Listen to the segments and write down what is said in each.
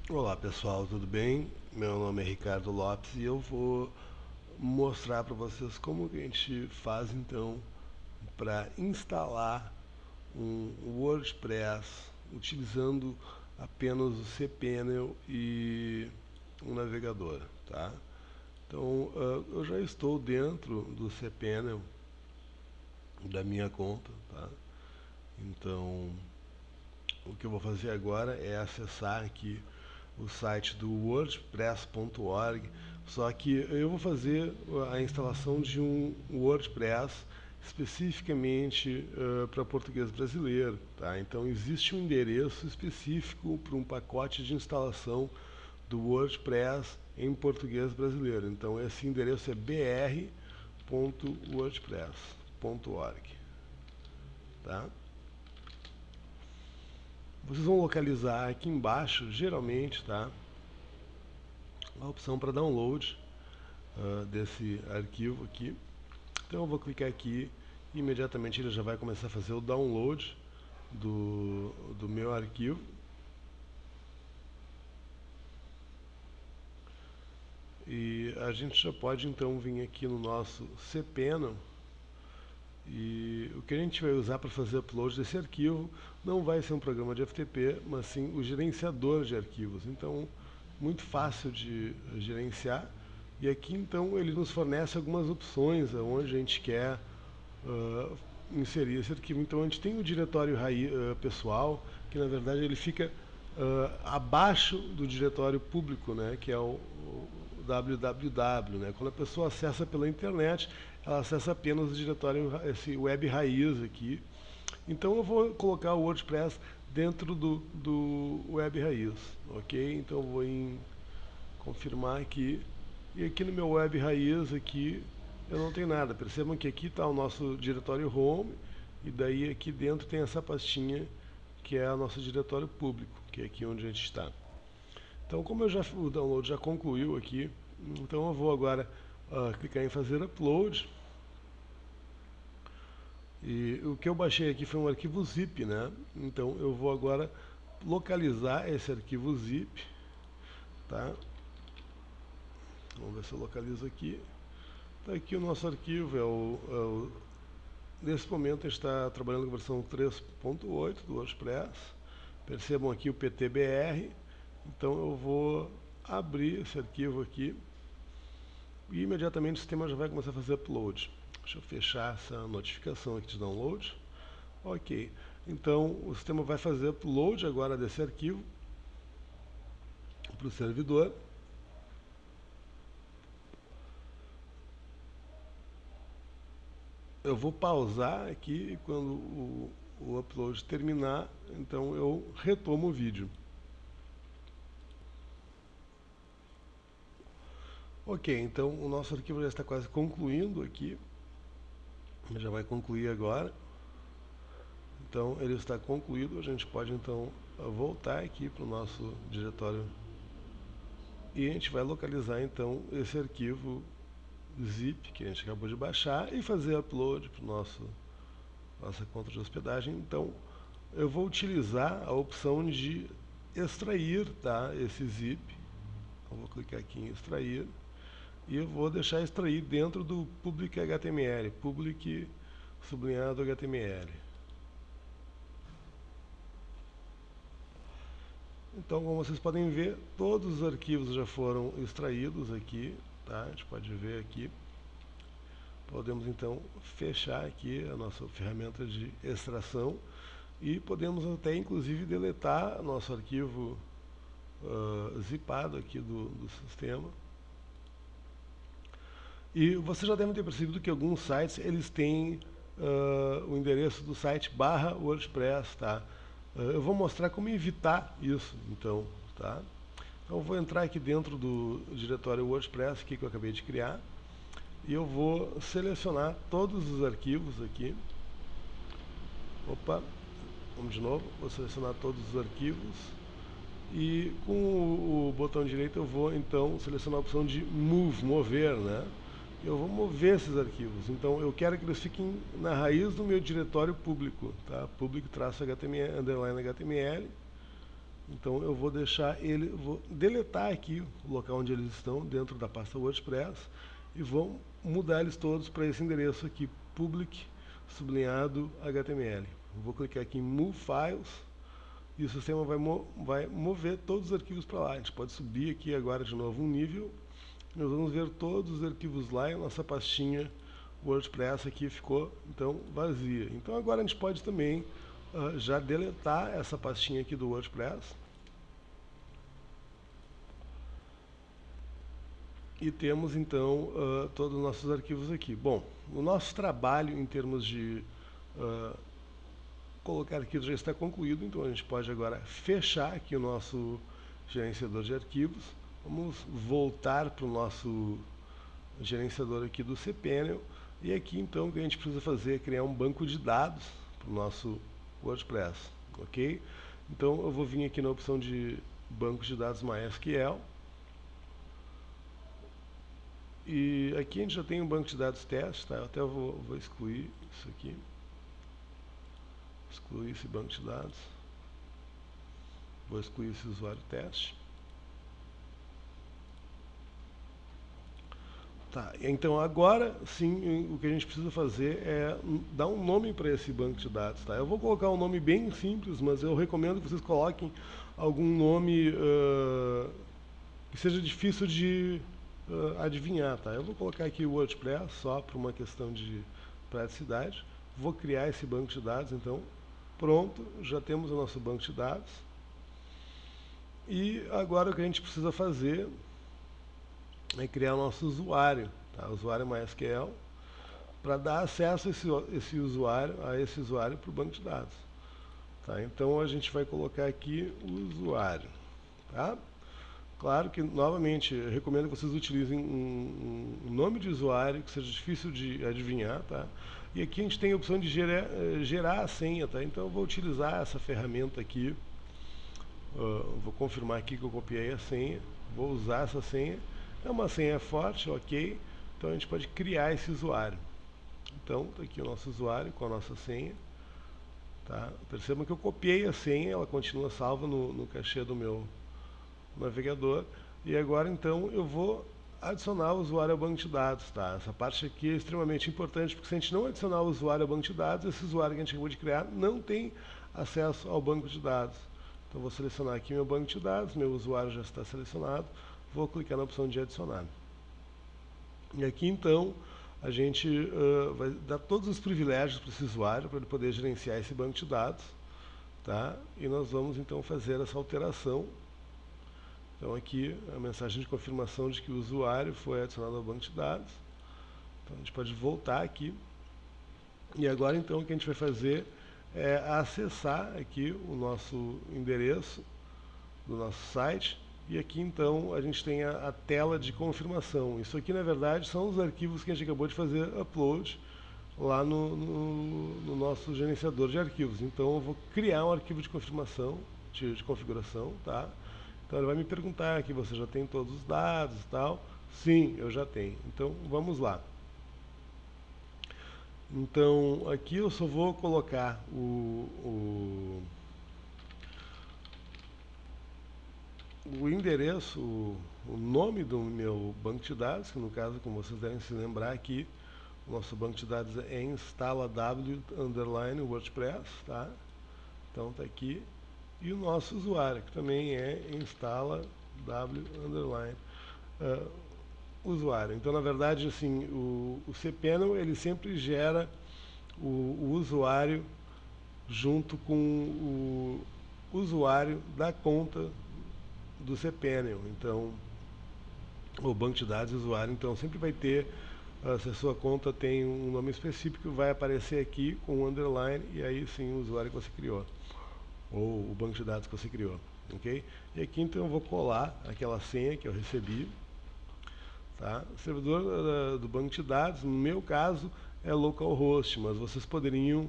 Olá pessoal, tudo bem? Meu nome é Ricardo Lopes e eu vou mostrar para vocês como que a gente faz então para instalar um WordPress utilizando apenas o cPanel e um navegador, tá? Então eu já estou dentro do cPanel da minha conta, tá? Então o que eu vou fazer agora é acessar aqui o site do wordpress.org, só que eu vou fazer a instalação de um WordPress especificamente para português brasileiro, tá? Então existe um endereço específico para um pacote de instalação do WordPress em português brasileiro. Então esse endereço é br.wordpress.org, tá? Vocês vão localizar aqui embaixo, geralmente, tá? A opção para download desse arquivo aqui. Então eu vou clicar aqui e imediatamente ele já vai começar a fazer o download do meu arquivo. E a gente já pode então vir aqui no nosso cPanel e o que a gente vai usar para fazer upload desse arquivo não vai ser um programa de FTP, mas sim o gerenciador de arquivos. Então, muito fácil de gerenciar. E aqui então ele nos fornece algumas opções aonde a gente quer inserir esse arquivo. Então a gente tem o diretório pessoal, que na verdade ele fica abaixo do diretório público, né, que é o www. Né? Quando a pessoa acessa pela internet, ela acessa apenas o diretório, esse web raiz aqui. Então eu vou colocar o WordPress dentro do web raiz, ok? Então eu vou em confirmar aqui. E aqui no meu web raiz aqui eu não tenho nada. Percebam que aqui está o nosso diretório home e daí aqui dentro tem essa pastinha que é o nosso diretório público, que é aqui onde a gente está. Então como o download já concluiu aqui, então eu vou agora clicar em fazer upload. E o que eu baixei aqui foi um arquivo zip, né? Então eu vou agora localizar esse arquivo zip, tá? Vamos ver se eu localizo aqui. Está aqui o nosso arquivo, nesse momento a gente está trabalhando com a versão 3.8 do WordPress. Percebam aqui o PTBR. Então eu vou abrir esse arquivo aqui e imediatamente o sistema já vai começar a fazer upload. Deixa eu fechar essa notificação aqui de download. Ok, então o sistema vai fazer upload agora desse arquivo para o servidor. Eu vou pausar aqui e quando o upload terminar, então eu retomo o vídeo. Ok, então o nosso arquivo já está quase concluindo aqui. Já vai concluir agora. Então ele está concluído, a gente pode então voltar aqui para o nosso diretório e a gente vai localizar então esse arquivo zip que a gente acabou de baixar e fazer upload para nossa conta de hospedagem. Então eu vou utilizar a opção de extrair, tá, esse zip. Então vou clicar aqui em extrair e eu vou deixar extrair dentro do public HTML, public sublinhado HTML. Então, como vocês podem ver, todos os arquivos já foram extraídos aqui, tá? A gente pode ver aqui. Podemos então fechar aqui a nossa ferramenta de extração e podemos até inclusive deletar nosso arquivo zipado aqui do sistema. E vocês já devem ter percebido que alguns sites eles têm o endereço do site /WordPress, tá? Eu vou mostrar como evitar isso, então, tá? Então eu vou entrar aqui dentro do diretório WordPress aqui que eu acabei de criar e eu vou selecionar todos os arquivos aqui. Opa, vamos de novo, vou selecionar todos os arquivos e com o botão direito eu vou então selecionar a opção de Move, mover, né? Eu vou mover esses arquivos, então eu quero que eles fiquem na raiz do meu diretório público, tá? Public-HTML, underline HTML. Então eu vou deixar ele, vou deletar aqui o local onde eles estão dentro da pasta WordPress e vou mudar eles todos para esse endereço aqui, public sublinhado HTML. Eu vou clicar aqui em Move Files e o sistema vai mover todos os arquivos para lá. A gente pode subir aqui agora de novo um nível. Nós vamos ver todos os arquivos lá e a nossa pastinha WordPress aqui ficou então vazia. Então agora a gente pode também já deletar essa pastinha aqui do WordPress e temos então todos os nossos arquivos aqui. Bom, o nosso trabalho em termos de colocar arquivos já está concluído, então a gente pode agora fechar aqui o nosso gerenciador de arquivos. Vamos voltar para o nosso gerenciador aqui do cPanel e aqui então o que a gente precisa fazer é criar um banco de dados para o nosso WordPress, ok? Então eu vou vir aqui na opção de banco de dados MySQL e aqui a gente já tem um banco de dados teste, tá? Eu até vou excluir isso aqui, excluir esse banco de dados, vou excluir esse usuário teste. Tá, então agora sim o que a gente precisa fazer é dar um nome para esse banco de dados. Tá? Eu vou colocar um nome bem simples, mas eu recomendo que vocês coloquem algum nome que seja difícil de adivinhar. Tá? Eu vou colocar aqui o WordPress só por uma questão de praticidade. Vou criar esse banco de dados, então pronto, já temos o nosso banco de dados. E agora o que a gente precisa fazer é criar o nosso usuário, tá? Usuário MySQL, para dar acesso a esse usuário para o banco de dados. Tá? Então a gente vai colocar aqui o usuário. Tá? Claro que, novamente, eu recomendo que vocês utilizem um nome de usuário que seja difícil de adivinhar. Tá? E aqui a gente tem a opção de gerar a senha. Tá? Então eu vou utilizar essa ferramenta aqui. Vou confirmar aqui que eu copiei a senha. Vou usar essa senha. É uma senha forte, ok? Então a gente pode criar esse usuário. Então, está aqui o nosso usuário com a nossa senha. Tá? Percebam que eu copiei a senha, ela continua salva no cachê do meu navegador. E agora, então, eu vou adicionar o usuário ao banco de dados. Tá? Essa parte aqui é extremamente importante, porque se a gente não adicionar o usuário ao banco de dados, esse usuário que a gente acabou de criar não tem acesso ao banco de dados. Então, vou selecionar aqui meu banco de dados, meu usuário já está selecionado. Vou clicar na opção de adicionar. E aqui então a gente vai dar todos os privilégios para esse usuário para ele poder gerenciar esse banco de dados, tá? E nós vamos então fazer essa alteração. Então aqui a mensagem de confirmação de que o usuário foi adicionado ao banco de dados. Então a gente pode voltar aqui. E agora então o que a gente vai fazer é acessar aqui o nosso endereço do nosso site. E aqui então a gente tem a tela de confirmação. Isso aqui na verdade são os arquivos que a gente acabou de fazer upload lá no nosso gerenciador de arquivos. Então eu vou criar um arquivo de confirmação, de configuração, tá? Então ele vai me perguntar aqui, você já tem todos os dados e tal? Sim, eu já tenho. Então vamos lá. Então aqui eu só vou colocar o endereço, o nome do meu banco de dados, que no caso, como vocês devem se lembrar aqui, o nosso banco de dados é instala_w_wordpress, tá? Então tá aqui. E o nosso usuário, que também é instala_usuário. Então, na verdade, assim, o cPanel, ele sempre gera o usuário junto com o usuário da conta do cPanel. Então, o banco de dados do usuário, então, sempre vai ter, se a sua conta tem um nome específico, vai aparecer aqui com um underline, e aí sim o usuário que você criou, ou o banco de dados que você criou, ok? E aqui, então, eu vou colar aquela senha que eu recebi, tá? O servidor do banco de dados, no meu caso, é localhost, mas vocês poderiam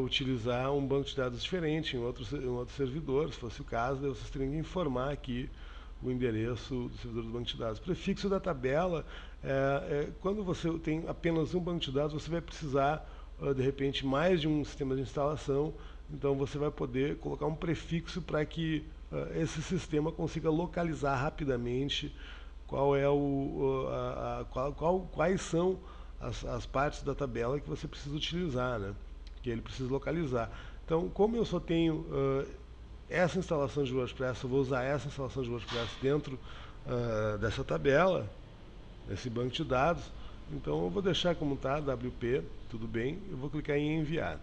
utilizar um banco de dados diferente em outro servidor, se fosse o caso, daí vocês teriam que informar aqui o endereço do servidor do banco de dados. Prefixo da tabela, quando você tem apenas um banco de dados, você vai precisar, de repente, mais de um sistema de instalação, então você vai poder colocar um prefixo para que esse sistema consiga localizar rapidamente quais são as partes da tabela que você precisa utilizar, né? Que ele precisa localizar. Então, como eu só tenho essa instalação de WordPress, eu vou usar essa instalação de WordPress dentro dessa tabela, desse banco de dados. Então eu vou deixar como está, WP, tudo bem, eu vou clicar em enviar.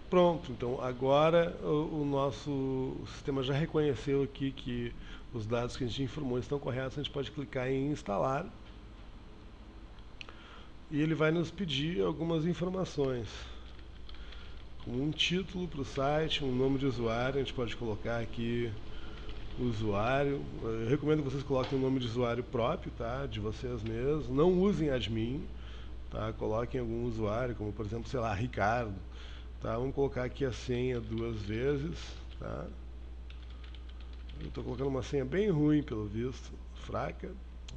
Pronto, então agora o nosso sistema já reconheceu aqui que os dados que a gente informou estão corretos, a gente pode clicar em instalar e ele vai nos pedir algumas informações, como um título para o site, um nome de usuário, a gente pode colocar aqui o usuário. Eu recomendo que vocês coloquem um nome de usuário próprio, tá? De vocês mesmos, não usem admin, tá? Coloquem algum usuário, como por exemplo, sei lá, Ricardo. Tá, vamos colocar aqui a senha 2 vezes, tá? Eu estou colocando uma senha bem ruim, pelo visto, fraca.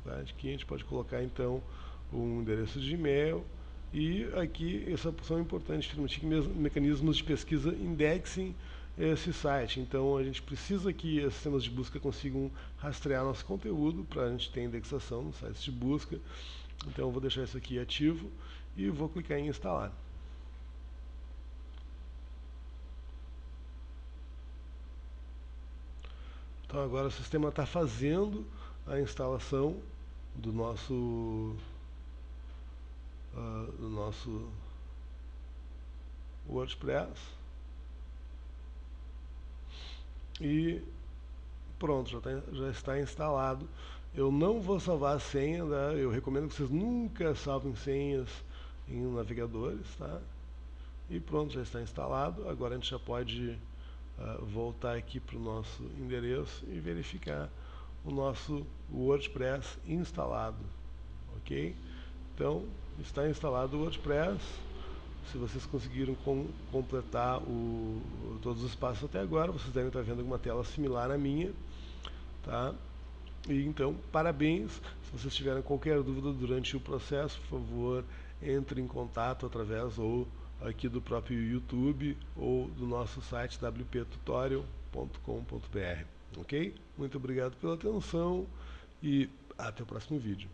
Tá? Aqui a gente pode colocar então um endereço de e-mail e aqui essa opção é importante, permitir que mecanismos de pesquisa indexem esse site. Então a gente precisa que os sistemas de busca consigam rastrear nosso conteúdo para a gente ter indexação nos sites de busca. Então eu vou deixar isso aqui ativo e vou clicar em instalar. Então agora o sistema está fazendo a instalação do nosso WordPress e pronto, já está instalado. Eu não vou salvar a senha, né? Eu recomendo que vocês nunca salvem senhas em navegadores, tá? E pronto, já está instalado. Agora a gente já pode voltar aqui para o nosso endereço e verificar o nosso WordPress instalado, ok? Então, está instalado o WordPress. Se vocês conseguiram completar todos os passos até agora, vocês devem estar vendo uma tela similar à minha, tá? E então, parabéns. Se vocês tiverem qualquer dúvida durante o processo, por favor, entre em contato através ou aqui do próprio YouTube ou do nosso site wptutorial.com.br, ok? Muito obrigado pela atenção e até o próximo vídeo.